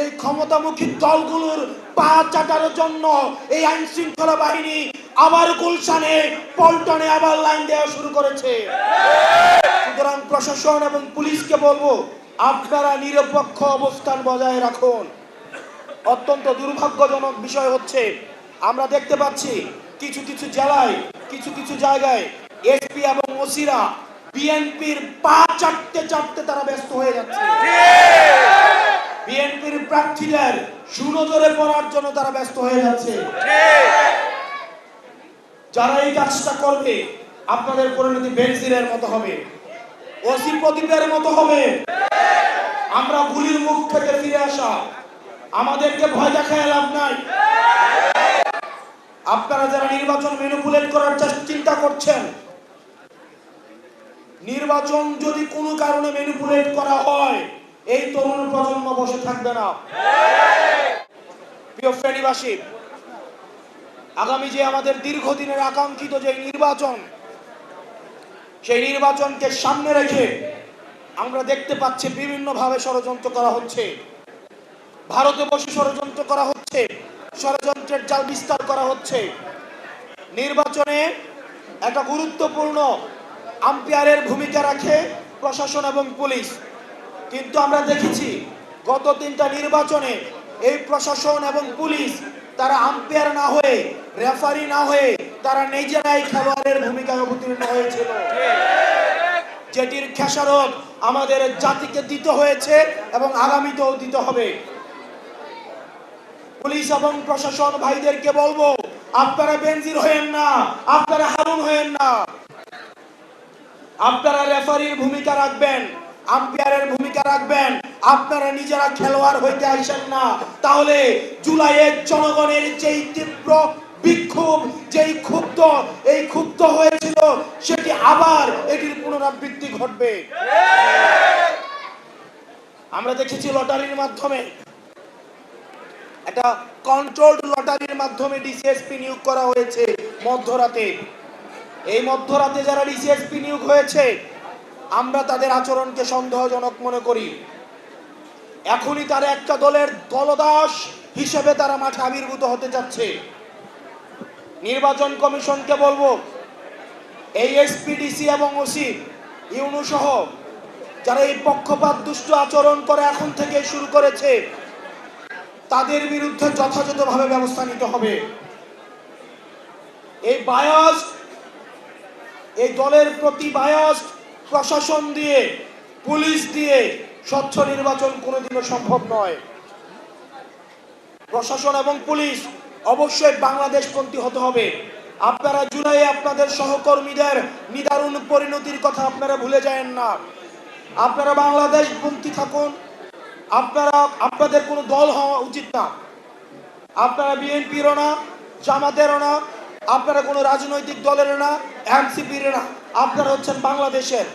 এই ক্ষমতামুখী দলগুলোর পা চাটার জন্য এই আইন শৃঙ্খলা বাহিনী আবার গুলশানে পল্টনে আবার লাইন দেওয়া শুরু করেছে। সুতরাং প্রশাসন এবং পুলিশকে বলবো, আপনারা নিরপেক্ষ অবস্থান বজায় রাখুন। অত্যন্ত দুর্ভাগ্যজনক বিষয় হচ্ছে, আমরা দেখতে পাচ্ছি কিছু কিছু জেলায়, কিছু কিছু জায়গায় এসপি এবং ওসিরা বিএনপির পা চাটতে চাটতে তারা ব্যস্ত হয়ে যাচ্ছে। বিএনপির প্রার্থীদের সুনজরে পড়ার জন্য তারা ব্যস্ত হয়ে যাচ্ছে। যারা এই কাজটা করবে, আপনাদের পরিণতি বেনজিরের মতো হবে, ওসি প্রদীপের মতো হবে। আমরা গুলির মুখ থেকে ফিরে আসা, আমাদেরকে ভয় দেখায় লাভ নাই। আপনারা যারা নির্বাচন ম্যানিপুলেট করার চিন্তা করছেন, নির্বাচন যদি কোনো কারণে ম্যানিপুলেট করা হয়, এই তরুণ প্রজন্ম বসে থাকবে না। প্রিয় ফেনীবাসী, আগামী যে আমাদের দীর্ঘদিনের আকাঙ্ক্ষিত যে নির্বাচন, সেই নির্বাচনকে সামনে রেখে আমরা দেখতে পাচ্ছি বিভিন্নভাবে ষড়যন্ত্র করা হচ্ছে। ভারতে বসে ষড়যন্ত্র করা হচ্ছে, ষড়যন্ত্রের জাল বিস্তার করা হচ্ছে। নির্বাচনে একটা গুরুত্বপূর্ণ আম্পায়ারের ভূমিকা রাখে প্রশাসন এবং পুলিশ, কিন্তু আমরা দেখেছি গত 3টা নির্বাচনে এই প্রশাসন এবং পুলিশ তারা আম্পায়ার না হয়ে, রেফারি না হয়ে, তারা নিজেরাই খেলোয়াড়ের ভূমিকায় অবতীর্ণ হয়েছিল, যেটির খেসারত আমাদের জাতিকে দিতে হয়েছে এবং আগামীতেও দিতে হবে। পুলিশ এবং প্রশাসন ভাইদেরকে বলবো, আপনারা বেনজির হয়েন না, আপনারা হারুন হয়েন না। আপনারা রেফারির ভূমিকা রাখবেন, আম্পায়ারের ভূমিকা রাখবেন। আপনারা নিজেরা খেলোয়াড় হইতে আসেন না, তাহলে জুলাইয়ের জনগণের যেই তীব্র বিক্ষোভ, যেই ক্ষুব্ধ হয়েছিল, সেটি আবার এটির পুনরাবৃত্তি ঘটবে। আমরা দেখেছি লটারির মাধ্যমে, একটা কন্ট্রোলড লটারির মাধ্যমে ডিসিএসপি নিয়োগ করা হয়েছে মধ্যরাতে। এই মধ্যরাতে যারা ডিসিএসপি নিয়োগ হয়েছে, আমরা তাদের আচরণকে সন্দেহজনক মনে করি। এখনই তারা একটা দলের দলদাস হিসেবে তারা মাঠে আবির্ভূত হতে যাচ্ছে। নির্বাচন কমিশনকে বলবো, এই এসপি, ডিসি এবং ওসি, ইউনু সহ যারা এই পক্ষপাত দুষ্ট আচরণ করে এখন থেকে শুরু করেছে, তাদের বিরুদ্ধে যথাযথভাবে ব্যবস্থা নিতে হবে। এই বায়াস, এই দলের প্রতি বায়াস প্রশাসন দিয়ে, পুলিশ দিয়ে স্বচ্ছ নির্বাচন কোনোদিনও সম্ভব নয়। প্রশাসন এবং পুলিশ অবশ্যই বাংলাদেশপন্থী হতে হবে। আপনারা জুলাইয়ে আপনাদের সহকর্মীদের নিদারুণ পরিণতির কথা আপনারা ভুলে যায়েন না। আপনারা বাংলাদেশপন্থী থাকুন। আপনাদের কোনো দল হওয়া উচিত না। আপনারা বিএনপিরও না, জামাতেরও না, আপনারা কোনো রাজনৈতিক দলের না, এনসিপির না। আপনারা হচ্ছেন বাংলাদেশের।